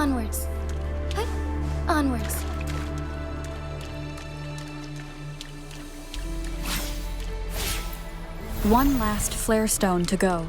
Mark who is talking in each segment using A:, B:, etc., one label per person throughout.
A: Onwards. Onwards.
B: One last flare stone to go.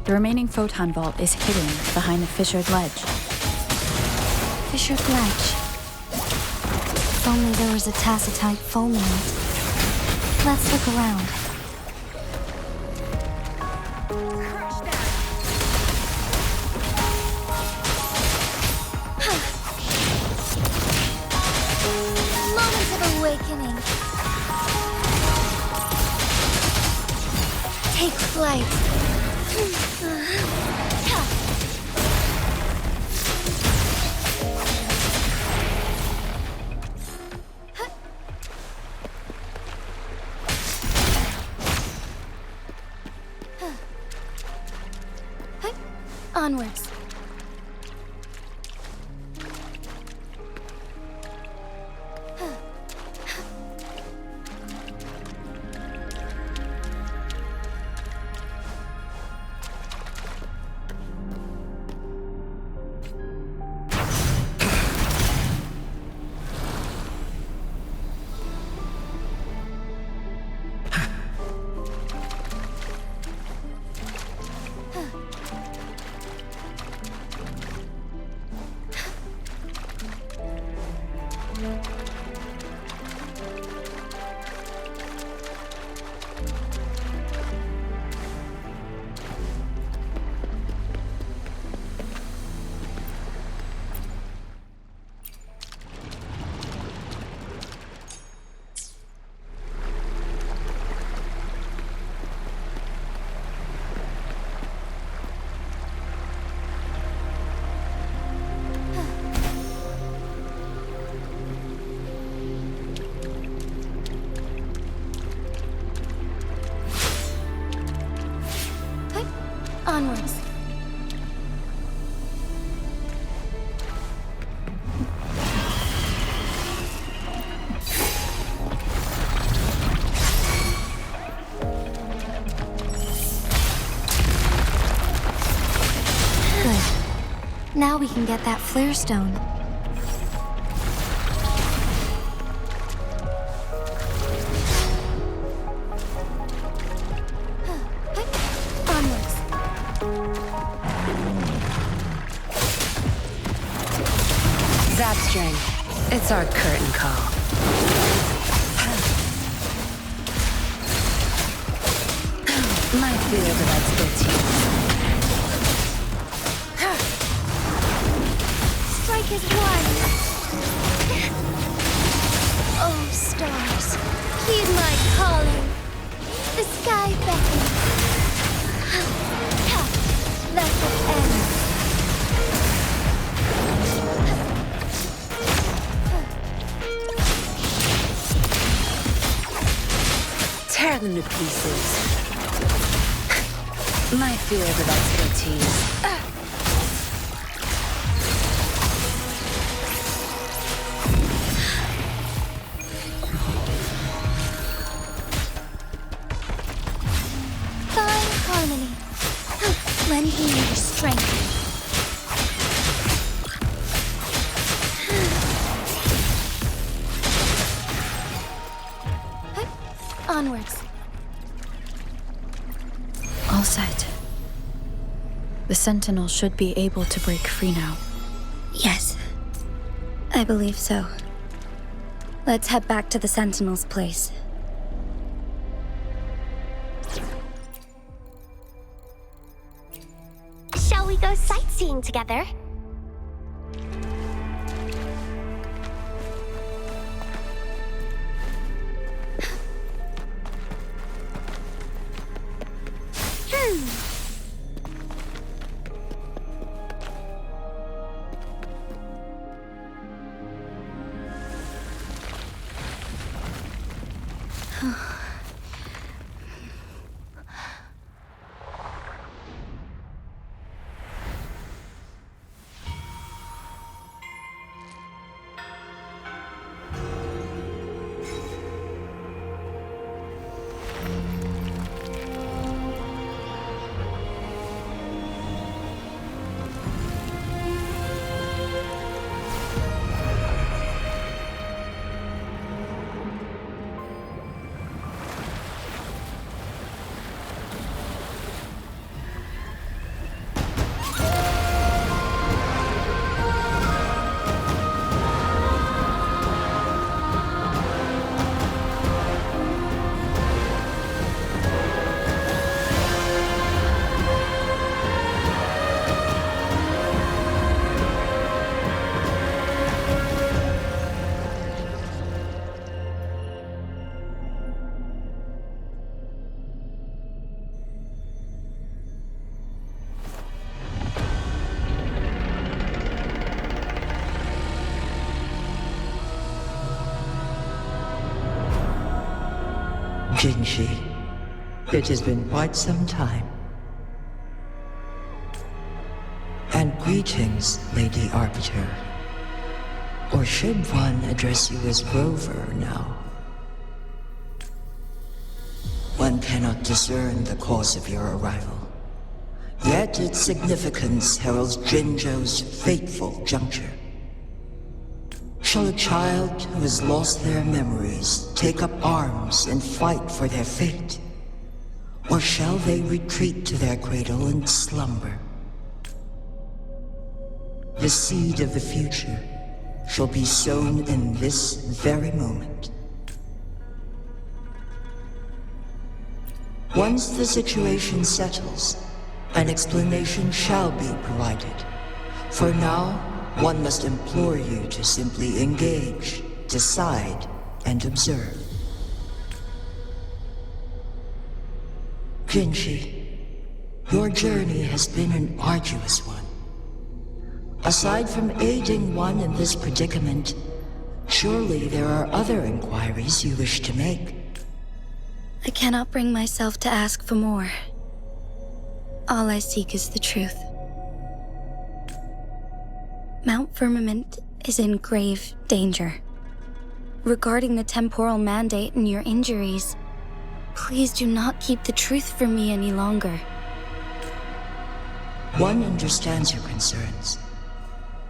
B: The remaining photon vault is hidden behind the fissured ledge.
A: Fissured ledge. If only there was a tacitite foam in it. Let's look around. Moment of awakening. Take flight. Onwards. Onwards. Good. Now we can get that flare stone.
C: It's our curtain call. My field of expertise.
A: Strike is one. Oh, stars, heed my calling. The sky beckons. Let it end.
C: Tear them to pieces. My field of expertise.
A: Fine harmony. Lend me your strength. Onwards.
B: All set. The Sentinel should be able to break free now.
A: Yes, I believe so. Let's head back to the Sentinel's place.
D: Shall we go sightseeing together?
E: Genshin, it has been quite some time. And greetings, Lady Arbiter. Or should one address you as Rover now? One cannot discern the cause of your arrival. Yet its significance heralds Jinzhou's fateful juncture. Shall a child who has lost their memories take up arms and fight for their fate? Or shall they retreat to their cradle and slumber? The seed of the future shall be sown in this very moment. Once the situation settles, an explanation shall be provided. For now, one must implore you to simply engage, decide, and observe. Genshin, your journey has been an arduous one. Aside from aiding one in this predicament, surely there are other inquiries you wish to make.
B: I cannot bring myself to ask for more. All I seek is the truth. Mount Firmament is in grave danger. Regarding the temporal mandate and your injuries, please do not keep the truth from me any longer.
E: One understands your concerns.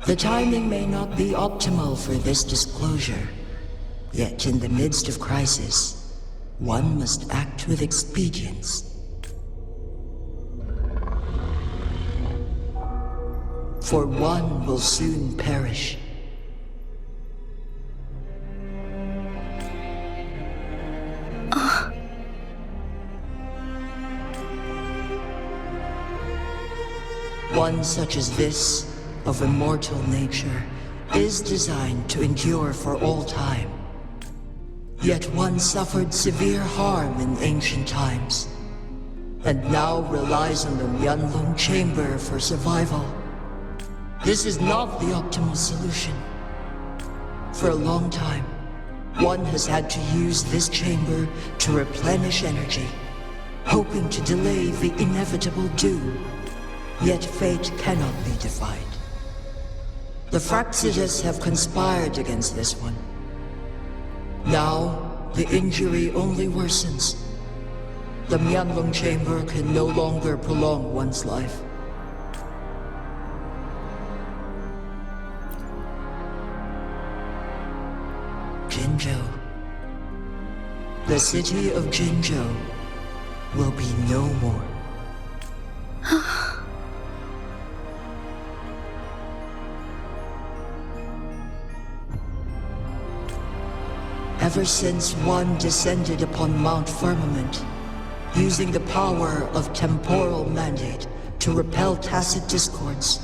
E: The timing may not be optimal for this disclosure, yet in the midst of crisis, one must act with expedience. For one will soon perish. One such as this, of immortal nature, is designed to endure for all time. Yet one suffered severe harm in ancient times, and now relies on the Mianlong Chamber for survival. This is not the optimal solution. For a long time, one has had to use this chamber to replenish energy, hoping to delay the inevitable doom. Yet fate cannot be defied. The Fraxitus have conspired against this one. Now, the injury only worsens. The Mianlong Chamber can no longer prolong one's life. Jinzhou. The city of Jinzhou will be no more. Ever since one descended upon Mount Firmament, using the power of temporal mandate to repel tacit discords,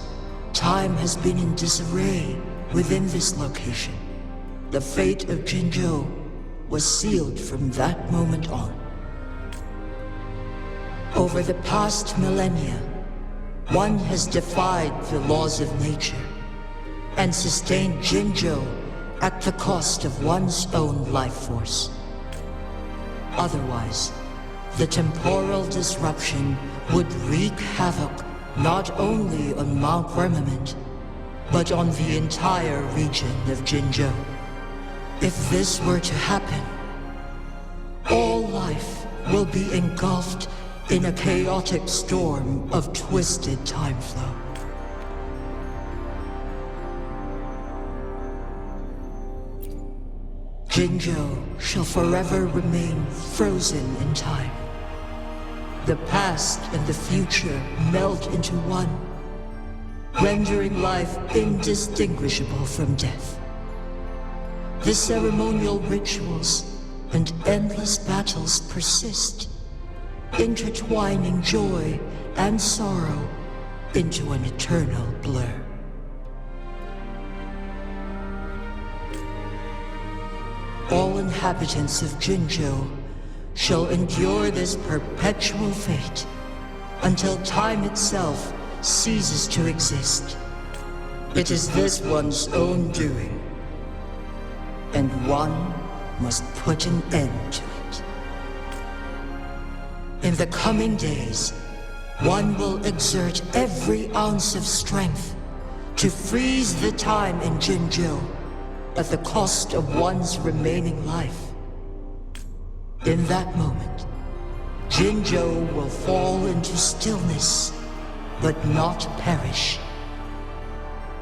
E: time has been in disarray within this location. The fate of Jinzhou was sealed from that moment on. Over the past millennia, one has defied the laws of nature and sustained Jinzhou at the cost of one's own life force. otherwise, the temporal disruption would wreak havoc not only on Mount Firmament, but on the entire region of Jinzhou. If this were to happen, all life will be engulfed in a chaotic storm of twisted time flow. Jinzhou shall forever remain frozen in time. The past and the future melt into one, rendering life indistinguishable from death. The ceremonial rituals and endless battles persist, intertwining joy and sorrow into an eternal blur. All inhabitants of Jinzhou shall endure this perpetual fate until time itself ceases to exist. It is this one's own doing, and one must put an end to it. In the coming days, one will exert every ounce of strength to freeze the time in Jinzhou at the cost of one's remaining life. In that moment, Jinzhou will fall into stillness, but not perish.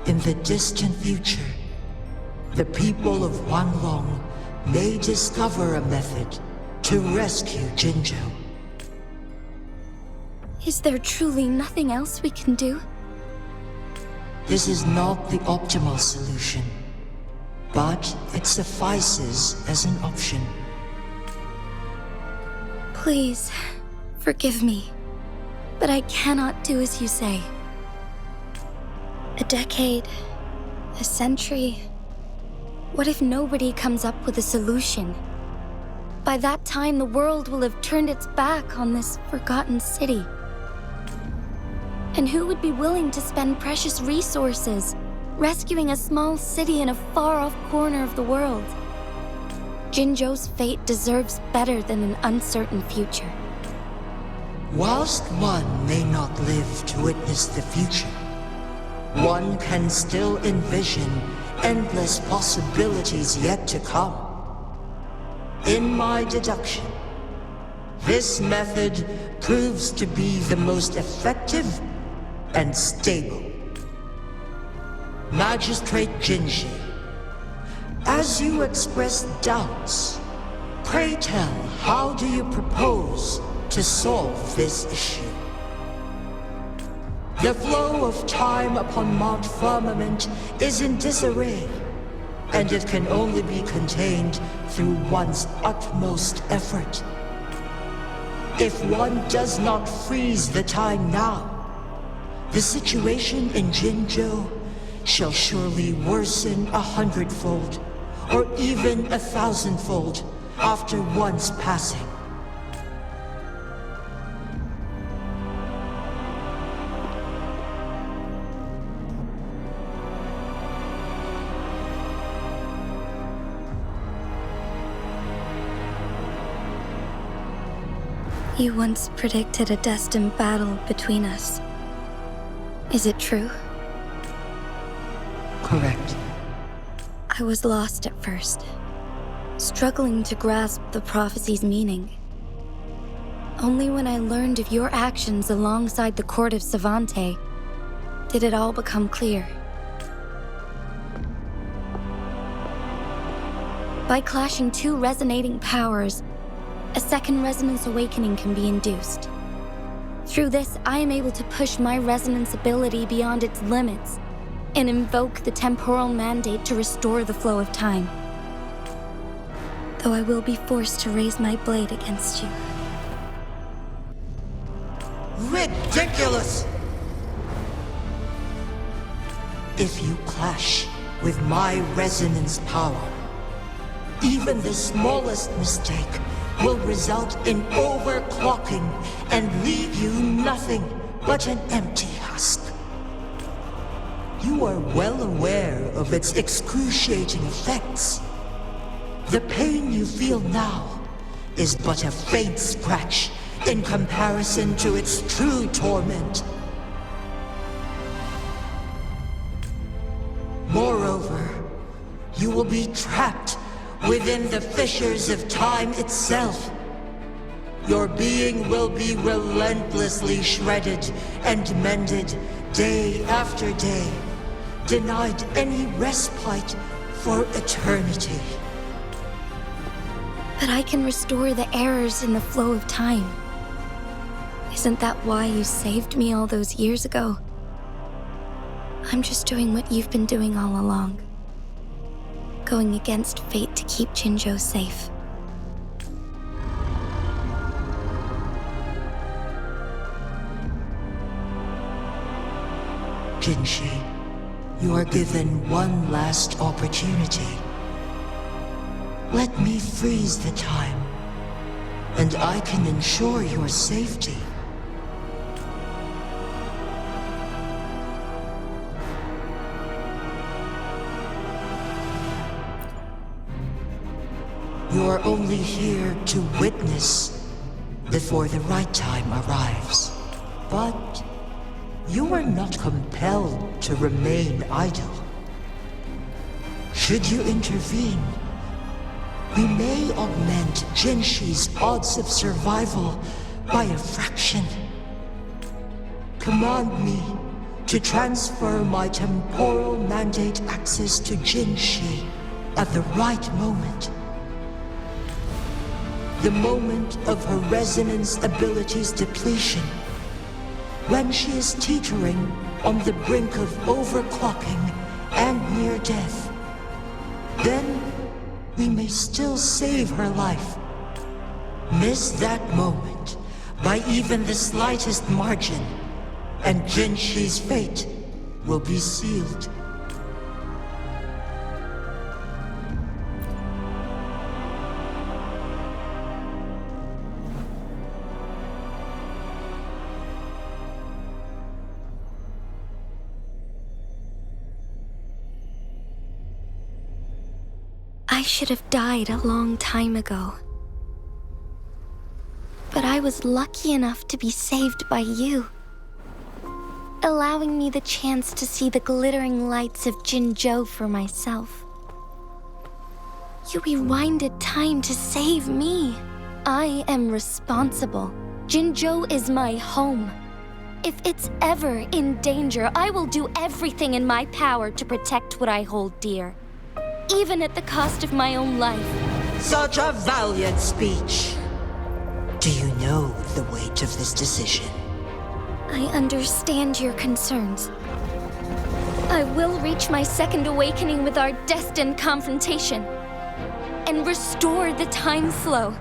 E: In the distant future, the people of Wanlong may discover a method to rescue Jinzhou.
B: Is there truly nothing else we can do?
E: This is not the optimal solution, but it suffices as an option.
B: Please, forgive me, but I cannot do as you say. A decade, a century. What if nobody comes up with a solution? By that time, the world will have turned its back on this forgotten city. And who would be willing to spend precious resources rescuing a small city in a far-off corner of the world? Jinzhou's fate deserves better than an uncertain future.
E: Whilst one may not live to witness the future, one can still envision endless possibilities yet to come. In my deduction, this method proves to be the most effective and stable. Magistrate Genshin, as you express doubts, pray tell, how do you propose to solve this issue? The flow of time upon Mount Firmament is in disarray, and it can only be contained through one's utmost effort. If one does not freeze the time now, the situation in Jinzhou shall surely worsen 100-fold, or even 1,000-fold after one's passing.
B: You once predicted a destined battle between us. Is it true?
E: Correct.
B: I was lost at first, struggling to grasp the prophecy's meaning. Only when I learned of your actions alongside the court of Savante did it all become clear. By clashing two resonating powers, a second resonance awakening can be induced. Through this, I am able to push my resonance ability beyond its limits and invoke the temporal mandate to restore the flow of time. Though I will be forced to raise my blade against you.
E: Ridiculous! If you clash with my resonance power, even the smallest mistake will result in overclocking and leave you nothing but an empty husk. You are well aware of its excruciating effects. The pain you feel now is but a faint scratch in comparison to its true torment. Moreover, you will be trapped within the fissures of time itself. Your being will be relentlessly shredded and mended day after day, denied any respite for eternity.
B: But I can restore the errors in the flow of time. Isn't that why you saved me all those years ago? I'm just doing what you've been doing all along. Going against fate to keep Jinzhou safe.
E: Jinshi, you are given one last opportunity. Let me freeze the time, and I can ensure your safety. You are only here to witness before the right time arrives. But you are not compelled to remain idle. Should you intervene, we may augment Genshi's odds of survival by a fraction. Command me to transfer my temporal mandate access to Jinshi at the right moment. The moment of her resonance ability's depletion, when she is teetering on the brink of overclocking and near death. Then we may still save her life. Miss that moment by even the slightest margin, and Genshi's fate will be sealed.
B: I should have died a long time ago. But I was lucky enough to be saved by you, allowing me the chance to see the glittering lights of Jinzhou for myself. You rewinded time to save me. I am responsible. Jinzhou is my home. If it's ever in danger, I will do everything in my power to protect what I hold dear, even at the cost of my own life.
E: Such a valiant speech. Do you know the weight of this decision?
B: I understand your concerns. I will reach my second awakening with our destined confrontation and restore the time flow.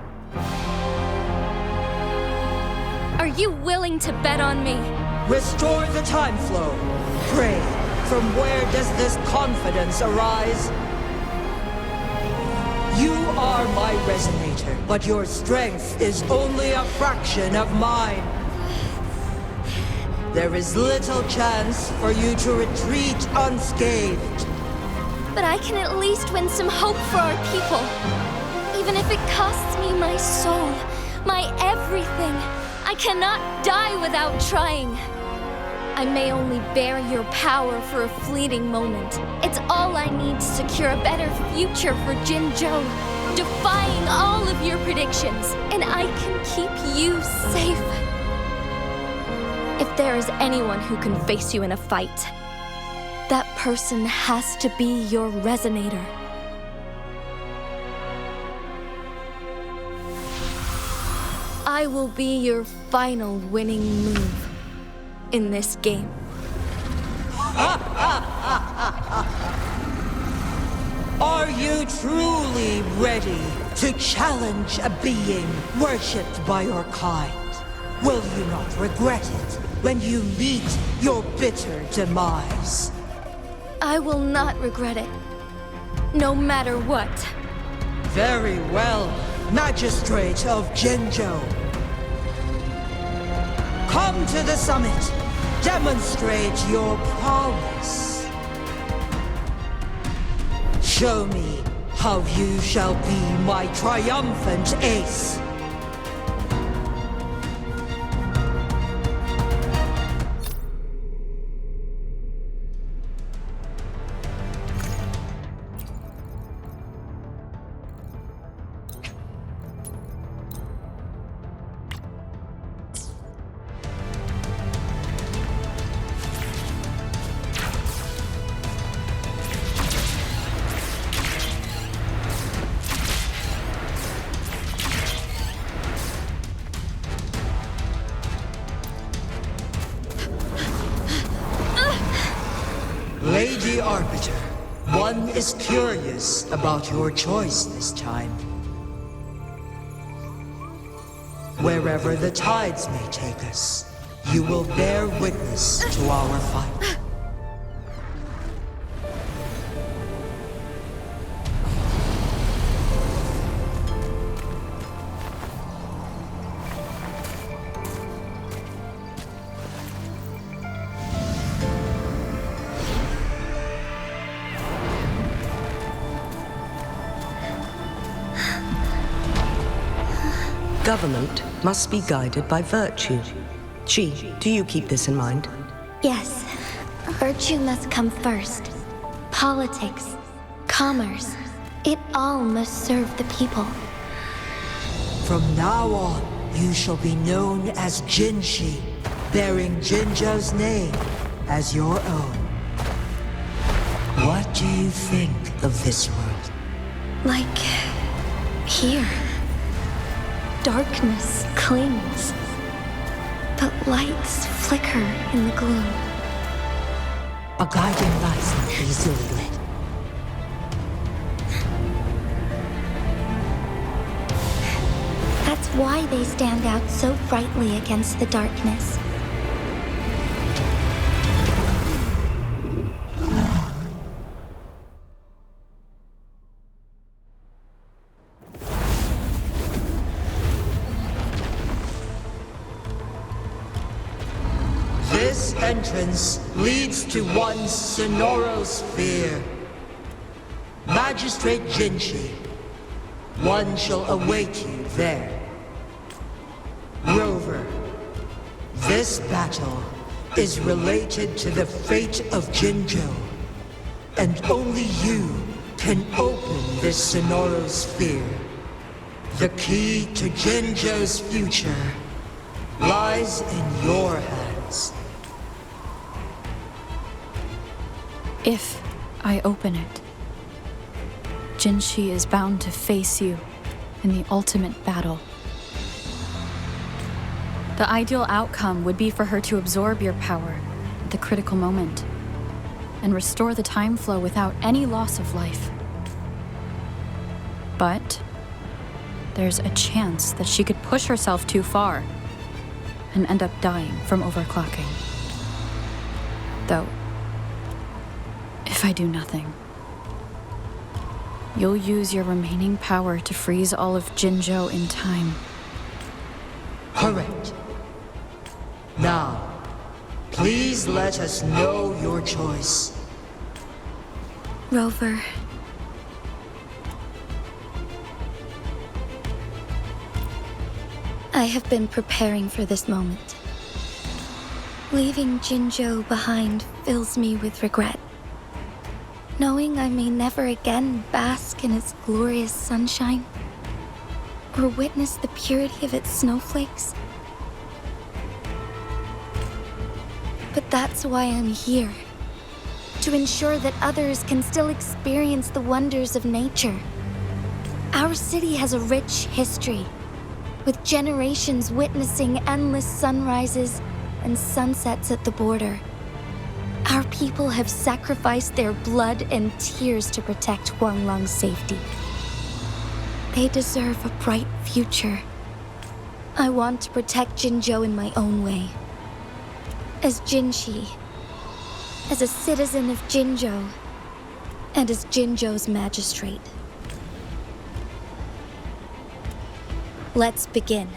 B: Are you willing to bet on me?
E: Restore the time flow. Pray, from where does this confidence arise? You are my resonator, but your strength is only a fraction of mine. There is little chance for you to retreat unscathed.
B: But I can at least win some hope for our people. Even if it costs me my soul, my everything. I cannot die without trying. I may only bear your power for a fleeting moment. It's all I need to secure a better future for Jinzhou, defying all of your predictions, and I can keep you safe. If there is anyone who can face you in a fight, that person has to be your resonator. I will be your final winning move in this game.
E: Are you truly ready to challenge a being worshipped by your kind? Will you not regret it when you meet your bitter demise?
B: I will not regret it, no matter what.
E: Very well, Magistrate of Jinzhou. Come to the summit. Demonstrate your prowess. Show me how you shall be my triumphant ace. Lady Arbiter, one is curious about your choice this time. Wherever the tides may take us, you will bear witness to our fight.
F: Government must be guided by virtue. She, do you keep this in mind?
B: Yes, virtue must come first. Politics, commerce, it all must serve the people.
E: From now on, you shall be known as Genshin, bearing Jinzhou's name as your own. What do you think of this world?
B: Like here. Darkness clings, but lights flicker in the gloom.
E: A guiding light not easily lit.
B: That's why they stand out so brightly against the darkness.
E: This entrance leads to one's Sonoro sphere. Magistrate Genshin, one shall await you there. Rover, this battle is related to the fate of Jinzhou, and only you can open this Sonoro sphere. The key to Jinzhou's future lies in your hands.
G: If I open it, Jinshi is bound to face you in the ultimate battle. The ideal outcome would be for her to absorb your power at the critical moment and restore the time flow without any loss of life. But there's a chance that she could push herself too far and end up dying from overclocking. Though, if I do nothing, you'll use your remaining power to freeze all of Jinzhou in time.
E: Correct. Now, please let us know your choice.
B: Rover. I have been preparing for this moment. Leaving Jinzhou behind fills me with regret. Knowing I may never again bask in its glorious sunshine, or witness the purity of its snowflakes. But that's why I'm here. To ensure that others can still experience the wonders of nature. Our city has a rich history, with generations witnessing endless sunrises and sunsets at the border. Our people have sacrificed their blood and tears to protect Huanglang's safety. They deserve a bright future. I want to protect Jinzhou in my own way. As Jinshi, as a citizen of Jinzhou, and as Jinzhou's magistrate. Let's begin.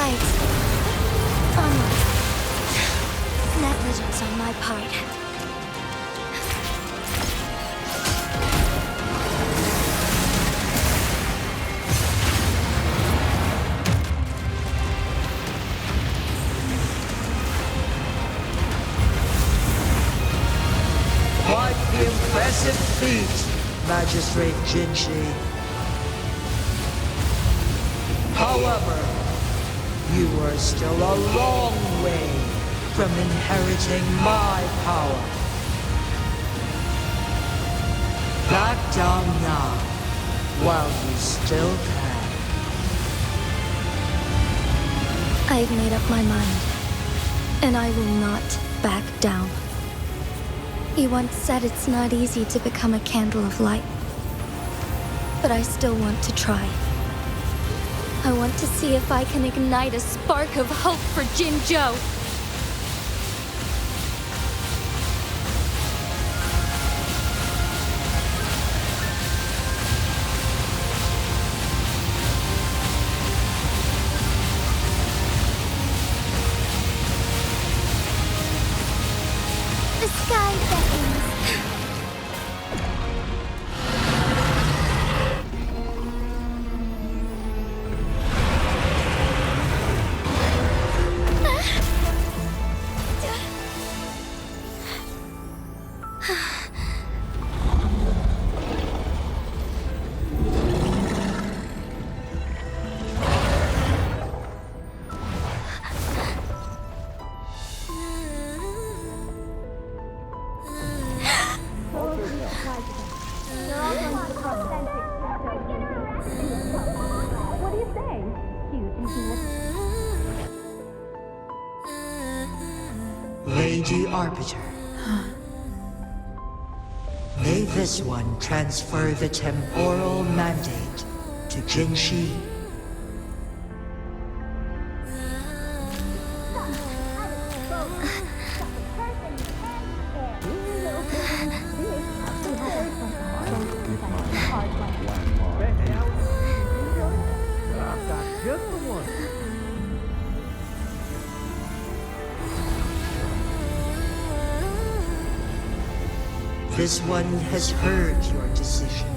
B: right. Almost. Negligence on my part.
E: Quite the impressive feat, Magistrate Genshin. However, you are still a long way from inheriting my power. Back down now, while you still can.
B: I've made up my mind, and I will not back down. He once said it's not easy to become a candle of light, but I still want to try. I want to see if I can ignite a spark of hope for Jinzhou.
D: The sky beckons.
A: What do you say? Do you think he will...
E: Lady Arbiter. May this one transfer the temporal mandate to Genshin. This one has heard your decision.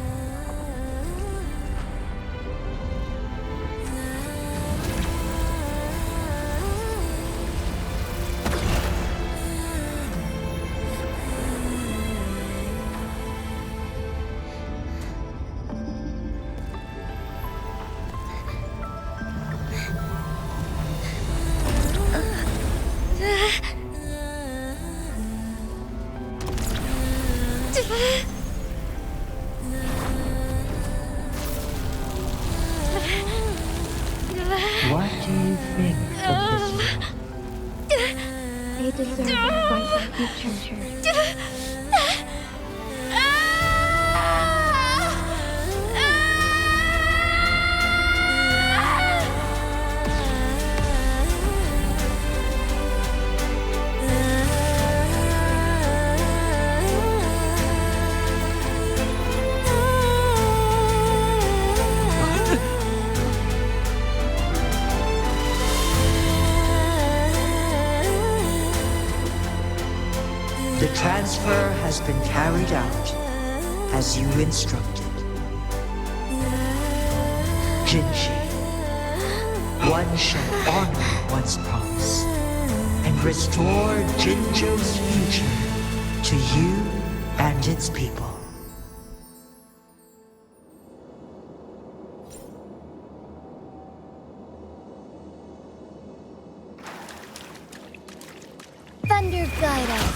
E: What do you think of this one?
A: They deserve a bright future.
E: The transfer has been carried out as you instructed. Genshin, one shall honor one's promise and restore Jinzhou's future to you and its people.
B: Thunder guide us.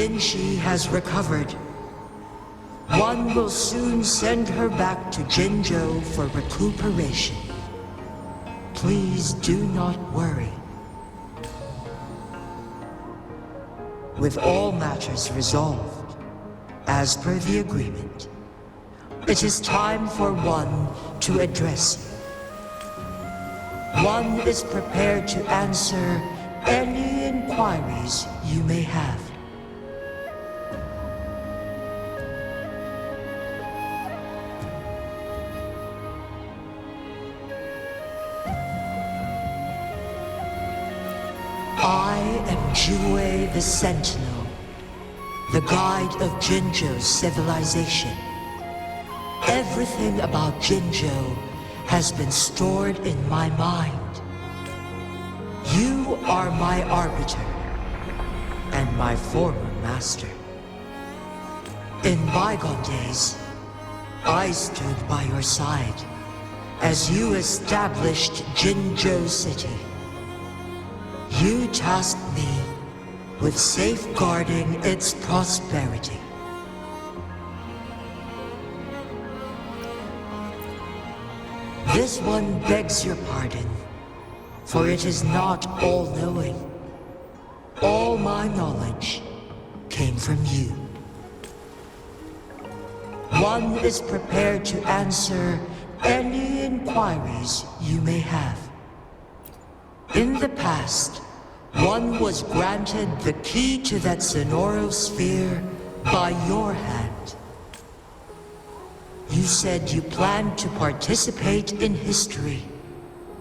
E: Genshi has recovered. One will soon send her back to Jinzhou for recuperation. Please do not worry. With all matters resolved, as per the agreement, it is time for one to address you. One is prepared to answer any inquiries you may have. I am Jue the Sentinel, the guide of Jinzhou's civilization. Everything about Jinzhou has been stored in my mind. You are my arbiter, and my former master. In bygone days, I stood by your side as you established Jinzhou City. You tasked me with safeguarding its prosperity. This one begs your pardon, for it is not all-knowing. All my knowledge came from you. One is prepared to answer any inquiries you may have. In the past, one was granted the key to that Sonoro sphere by your hand. You said you planned to participate in history,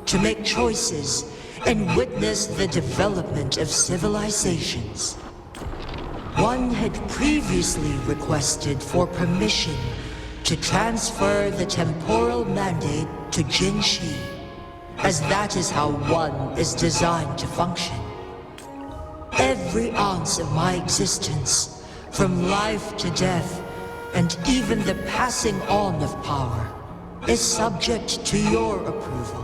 E: to make choices and witness the development of civilizations. One had previously requested for permission to transfer the temporal mandate to Genshin, as that is how one is designed to function. Every ounce of my existence, from life to death, and even the passing on of power, is subject to your approval.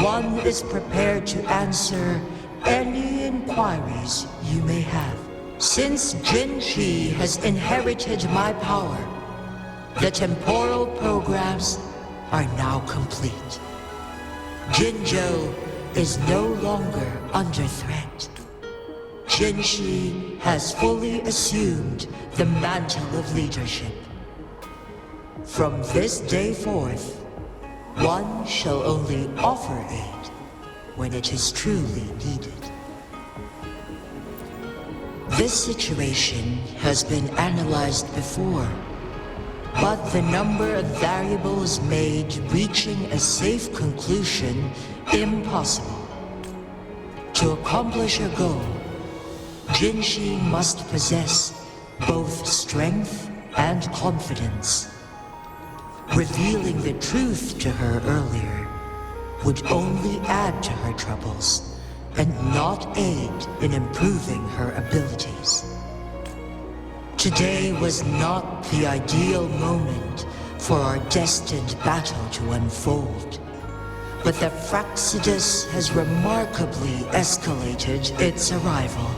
E: One is prepared to answer any inquiries you may have. Since Genshi has inherited my power, the temporal programs are now complete. Jinzhou is no longer under threat. Genshi has fully assumed the mantle of leadership. From this day forth, one shall only offer aid when it is truly needed. This situation has been analyzed before, but the number of variables made reaching a safe conclusion impossible. To accomplish a goal, Genshin must possess both strength and confidence. Revealing the truth to her earlier would only add to her troubles and not aid in improving her abilities. Today was not the ideal moment for our destined battle to unfold, but the Fraxidus has remarkably escalated its arrival.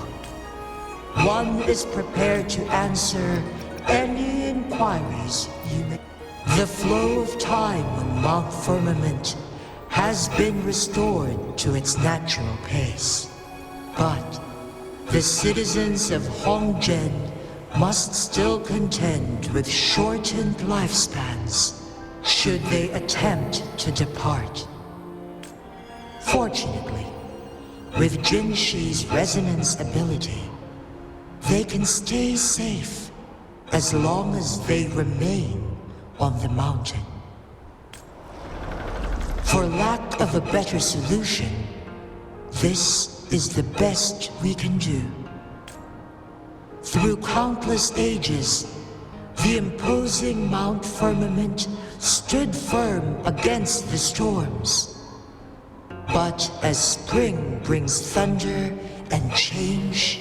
E: One is prepared to answer any inquiries you may. The flow of time on Mount Firmament has been restored to its natural pace, but the citizens of Hongzhen must still contend with shortened lifespans should they attempt to depart. Fortunately, with Jinshi's resonance ability, they can stay safe as long as they remain on the mountain. For lack of a better solution, this is the best we can do. Through countless ages, the imposing Mount Firmament stood firm against the storms. But as spring brings thunder and change,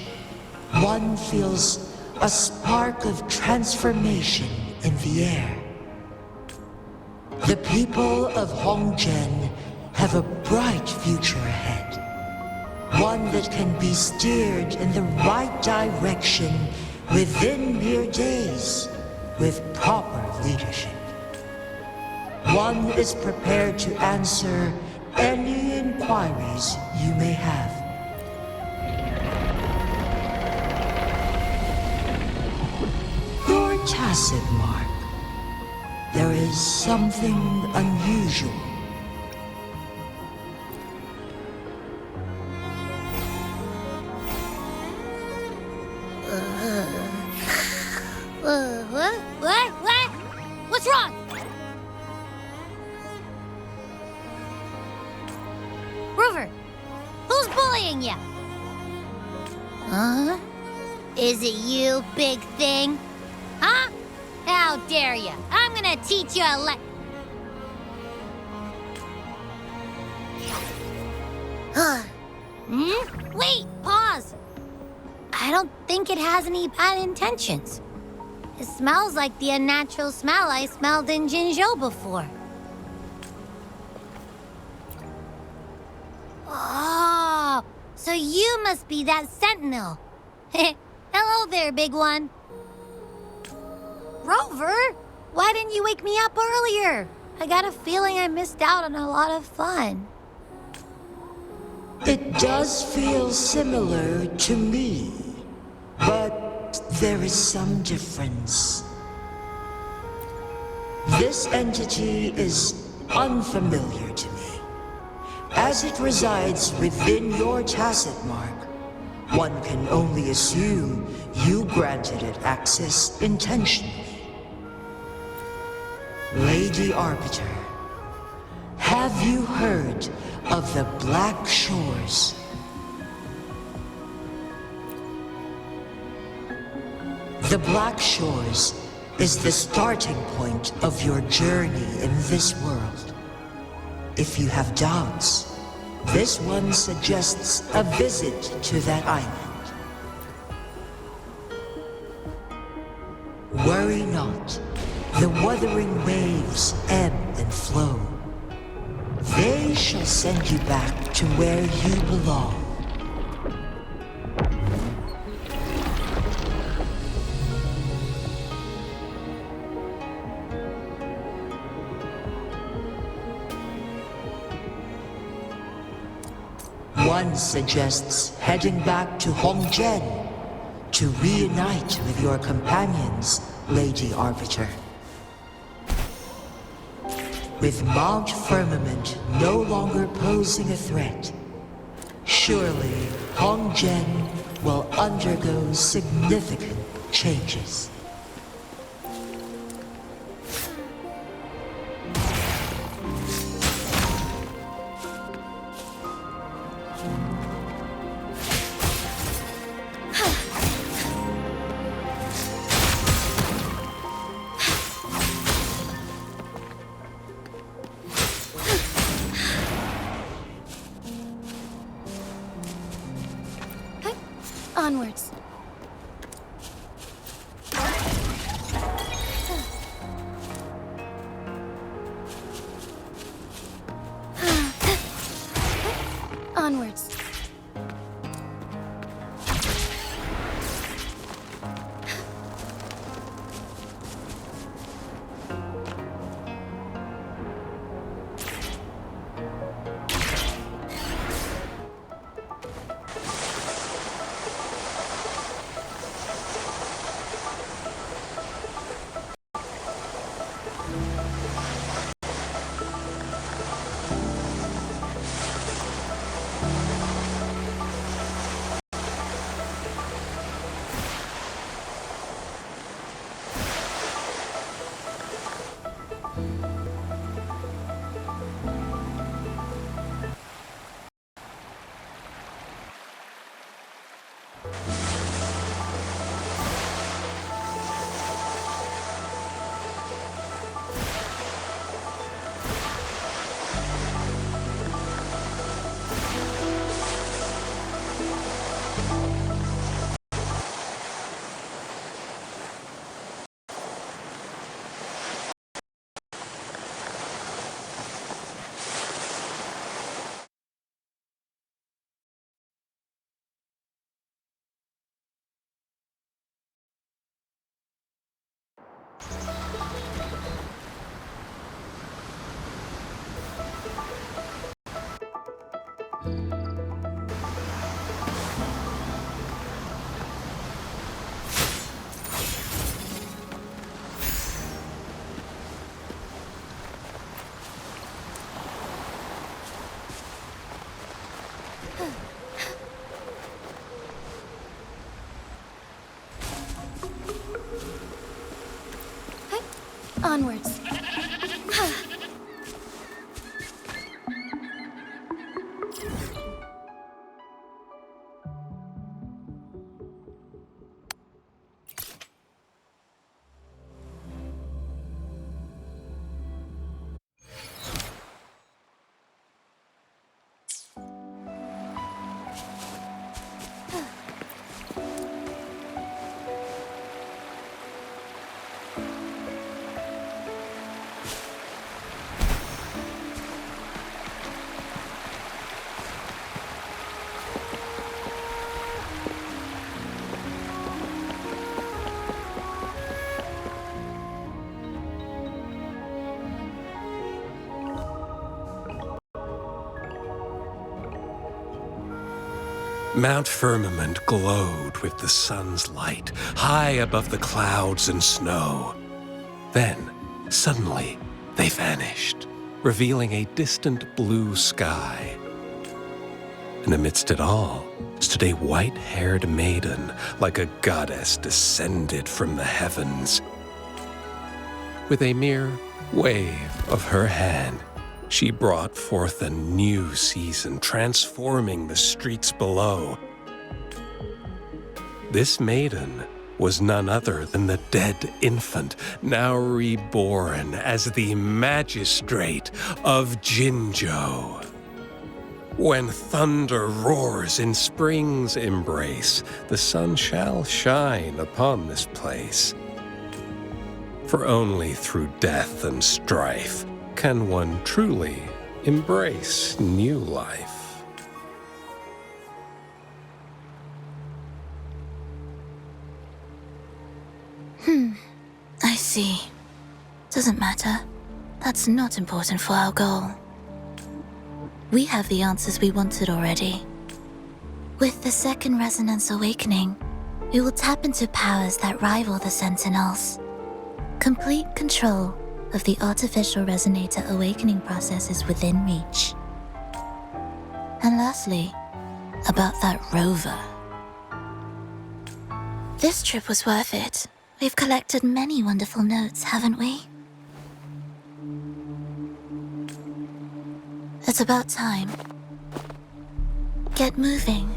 E: one feels a spark of transformation in the air. The people of Hongzhen have a bright future ahead. One that can be steered in the right direction within mere days with proper leadership. One is prepared to answer any inquiries you may have. Your tacit mark. There is something unusual.
D: What? What's wrong? Rover, who's bullying you? Huh? Is it you, big thing? Huh? How dare you? I'm gonna teach you a Wait, pause. I don't think it has any bad intentions. It smells like the unnatural smell I smelled in Jinzhou before. Oh, so you must be that sentinel. Hello there, big one. Rover, why didn't you wake me up earlier? I got a feeling I missed out on a lot of fun.
E: It does feel similar to me, but there is some difference. This entity is unfamiliar to me. As it resides within your tacit mark, one can only assume you granted it access intentionally. Lady Arbiter, have you heard of the Black Shores? The Black Shores is the starting point of your journey in this world. If you have doubts, this one suggests a visit to that island. Worry not. The Wuthering Waves ebb and flow. They shall send you back to where you belong. One suggests heading back to Hongzhen to reunite with your companions, Lady Arbiter. With Mount Firmament no longer posing a threat, surely Hongzhen will undergo significant changes.
B: Onwards. Onwards. Onwards.
H: Mount Firmament glowed with the sun's light, high above the clouds and snow. Then, suddenly, they vanished, revealing a distant blue sky. And amidst it all stood a white-haired maiden, like a goddess descended from the heavens. With a mere wave of her hand, she brought forth a new season, transforming the streets below. This maiden was none other than the dead infant, now reborn as the magistrate of Jinzhou. When thunder roars in spring's embrace, the sun shall shine upon this place. For only through death and strife can one truly embrace new life.
I: I see. Doesn't matter. That's not important for our goal. We have the answers we wanted already. With the second resonance awakening, we will tap into powers that rival the Sentinels. Complete control of the artificial resonator awakening process is within reach. And lastly, about that rover. This trip was worth it. We've collected many wonderful notes, haven't we? It's about time. Get moving.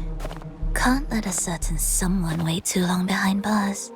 I: Can't let a certain someone wait too long behind bars.